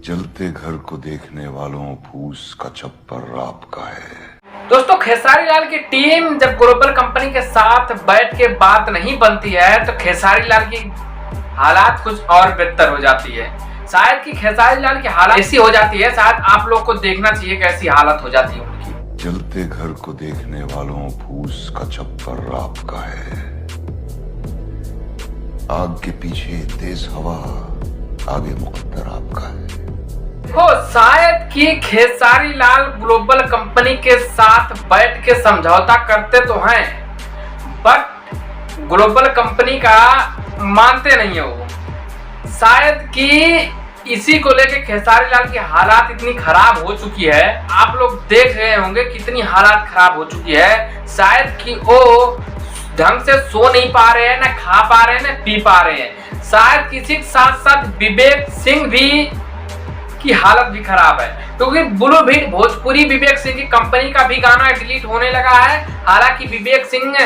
जलते घर को देखने वालों फूस का छप्पर आपका है। दोस्तों, खेसारी लाल की टीम जब ग्लोबल कंपनी के साथ बैठ के बात नहीं बनती है तो खेसारी लाल की हालात कुछ और बेहतर हो जाती है। शायद कि खेसारी लाल की हालत ऐसी हो जाती है, शायद आप लोग को देखना चाहिए कैसी हालत हो जाती है उनकी। जलते घर को देखने वालों फूस का छप्पर आपका है। आग के पीछे तेज हवा, आगे मुकद्दर आपका है। हो शायद कि खेसारी लाल ग्लोबल कंपनी के साथ बैठ के समझौता करते तो हैं, बट ग्लोबल कंपनी का मानते नहीं है वो। शायद कि इसी को लेके खेसारी लाल की हालात इतनी खराब हो चुकी है, आप लोग देख रहे होंगे कितनी हालात खराब हो चुकी है। शायद कि वो ढंग से सो नहीं पा रहे हैं, ना खा पा रहे हैं, ना पी पा रहे हैं। शायद किसी के साथ साथ विवेक सिंह भी की हालत भी खराब है, क्योंकि ब्लू बीट भोजपुरी विवेक सिंह की कंपनी का भी गाना डिलीट होने लगा है। हालांकि विवेक सिंह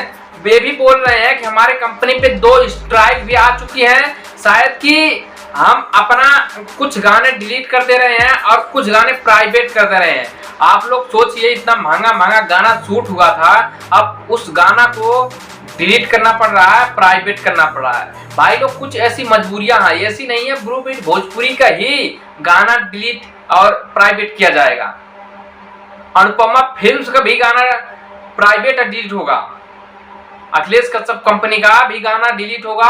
वे भी बोल रहे हैं कि हमारे कंपनी पे 2 स्ट्राइक भी आ चुकी हैं, शायद कि हम अपना कुछ गाने डिलीट कर दे रहे हैं और कुछ गाने प्राइवेट कर दे रहे हैं। आप लोग सोचिए, इतना महंगा गाना शूट हुआ था, अब उस गाना को डिलीट करना पड़ रहा है, प्राइवेट करना पड़ रहा है। भाई लोग, कुछ ऐसी मजबूरियां हैं, ऐसी नहीं है ब्लू बीट भोजपुरी का ही गाना डिलीट और प्राइवेट किया जाएगा। अनुपमा फिल्म्स का भी गाना प्राइवेट और डिलीट होगा, अखिलेश कश्यप कंपनी का भी गाना डिलीट होगा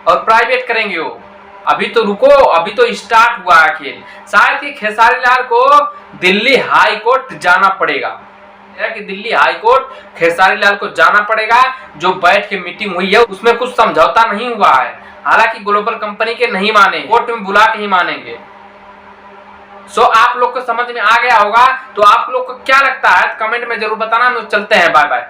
और प्राइवेट करेंगे वो। अभी तो रुको, अभी तो स्टार्ट हुआ है खेल। शायद कि खेसारी लाल को दिल्ली हाई कोर्ट जाना पड़ेगा, कि दिल्ली हाई कोर्ट खेसारी लाल को जाना पड़ेगा। जो बैठ के मीटिंग हुई है उसमें कुछ समझौता नहीं हुआ है, हालांकि ग्लोबल कंपनी के नहीं माने, कोर्ट में बुला के ही मानेंगे। सो आप लोग को समझ में आ गया होगा। तो आप लोग को क्या लगता है कमेंट में जरूर बताना। हम लोग चलते हैं, बाय बाय।